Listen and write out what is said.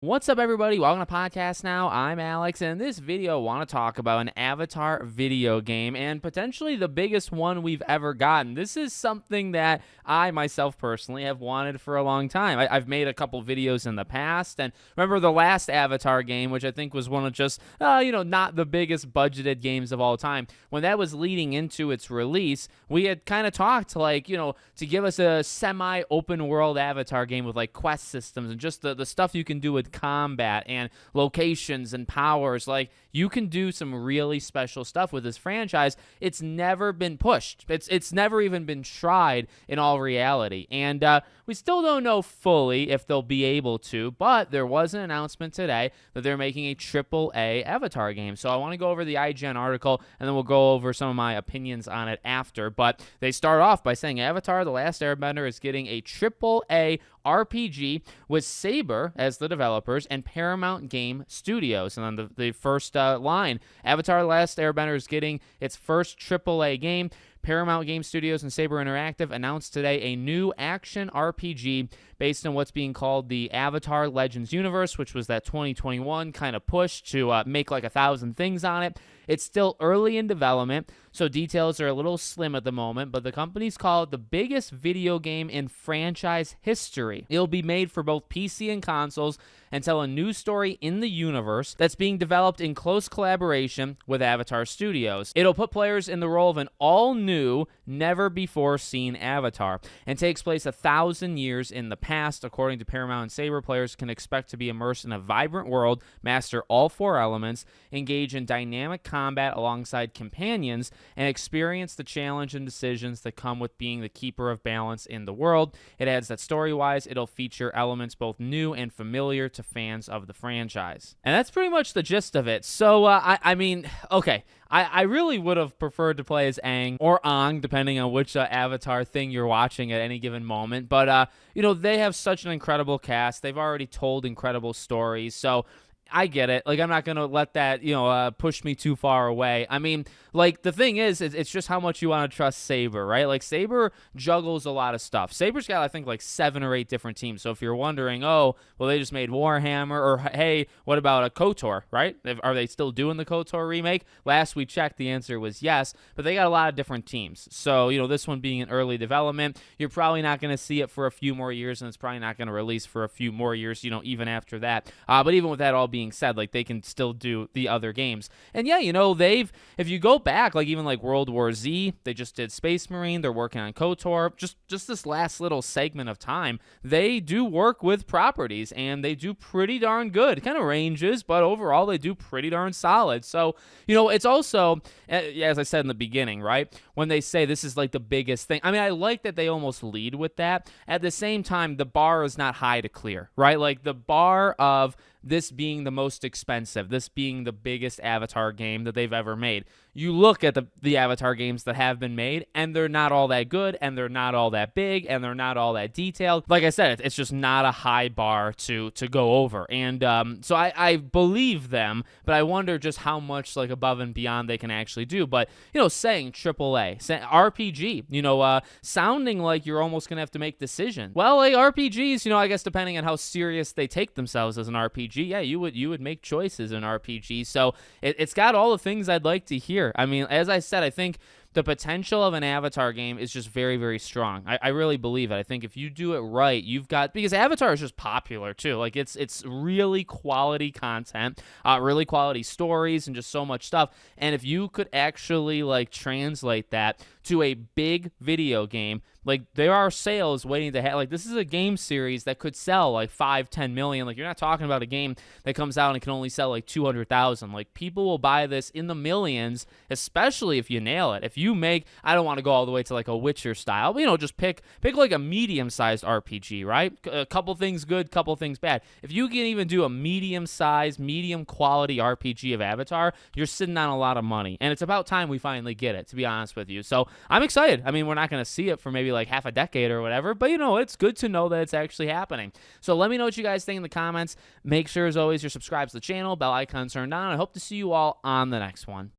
What's up, everybody? Welcome to Podcast Now. I'm Alex, and in this video, I want to talk about an Avatar video game and potentially the biggest one we've ever gotten. This is something that I, myself, personally have wanted for a long time. I've made a couple videos in the past, and remember the last Avatar game, which I think was one of just, not the biggest budgeted games of all time. When that was leading into its release, we had kind of talked, to give us a semi-open world Avatar game with, quest systems and just the stuff you can do with combat and locations and powers. Like, you can do some really special stuff with this franchise. It's never been pushed. It's never even been tried in all reality. And we still don't know fully if they'll be able to, but there was an announcement today that they're making a AAA Avatar game. So I want to go over the IGN article, and then we'll go over some of my opinions on it after. But they start off by saying Avatar: The Last Airbender is getting a AAA RPG with Saber as the developers and Paramount Game Studios. And then the first line, Avatar: The Last Airbender is getting its first AAA game. Paramount Game Studios and Saber Interactive announced today a new action RPG based on what's being called the Avatar Legends universe, which was that 2021 kind of push to make like 1,000 things on it. It's still early in development, so details are a little slim at the moment, but the company's called it the biggest video game in franchise history. It'll be made for both PC and consoles and tell a new story in the universe that's being developed in close collaboration with Avatar Studios. It'll put players in the role of an all-new, never-before-seen Avatar and takes place 1,000 years in the past. According to Paramount and Saber, players can expect to be immersed in a vibrant world, master all 4 elements, engage in dynamic combat alongside companions, and experience the challenge and decisions that come with being the keeper of balance in the world. It adds that story-wise, it'll feature elements both new and familiar to fans of the franchise. And that's pretty much the gist of it. So, I really would have preferred to play as Aang or Aang, depending on which Avatar thing you're watching at any given moment. But, they have such an incredible cast. They've already told incredible stories. So I get it. I'm not going to let that, push me too far away. I mean, the thing is, it's just how much you want to trust Saber, right? Saber juggles a lot of stuff. Saber's got, I think, 7 or 8 different teams. So if you're wondering, oh, well, they just made Warhammer, or hey, what about a KOTOR, right? Are they still doing the KOTOR remake? Last we checked, the answer was yes, but they got a lot of different teams. So, this one being in early development, you're probably not going to see it for a few more years, and it's probably not going to release for a few more years, even after that. But even with that all being said, they can still do the other games. And yeah, if you go back, even World War Z, they just did Space Marine, they're working on KOTOR, just this last little segment of time, they do work with properties, and they do pretty darn good. It kind of ranges, but overall, they do pretty darn solid. So, it's also, as I said in the beginning, right, when they say this is the biggest thing, I mean, I like that they almost lead with that. At the same time, the bar is not high to clear, right? The bar of this being the most expensive, this being the biggest Avatar game that they've ever made. You look at the Avatar games that have been made, and they're not all that good, and they're not all that big, and they're not all that detailed. Like I said, it's just not a high bar to go over. And so I believe them, but I wonder just how much above and beyond they can actually do. But, saying AAA, saying RPG, sounding like you're almost going to have to make decisions. Well, RPGs, I guess depending on how serious they take themselves as an RPG, yeah, you would make choices in RPG. So it's got all the things I'd like to hear. I mean, as I said, I think the potential of an Avatar game is just very, very strong. I really believe it. I think if you do it right, because Avatar is just popular too. It's really quality content, really quality stories, and just so much stuff. And if you could actually translate that to a big video game, there are sales waiting to have, this is a game series that could sell 5-10 million. You're not talking about a game that comes out and can only sell 200,000. People will buy this in the millions, especially if you nail it. If you make, I don't want to go all the way to a Witcher style, but just pick a medium-sized RPG, right? A couple things good, couple things bad. If you can even do a medium-sized, medium-quality RPG of Avatar, you're sitting on a lot of money, and it's about time we finally get it, to be honest with you. So I'm excited. I mean, we're not going to see it for maybe half a decade or whatever, but it's good to know that it's actually happening. So let me know what you guys think in the comments. Make sure, as always, you're subscribed to the channel, bell icon turned on. I hope to see you all on the next one.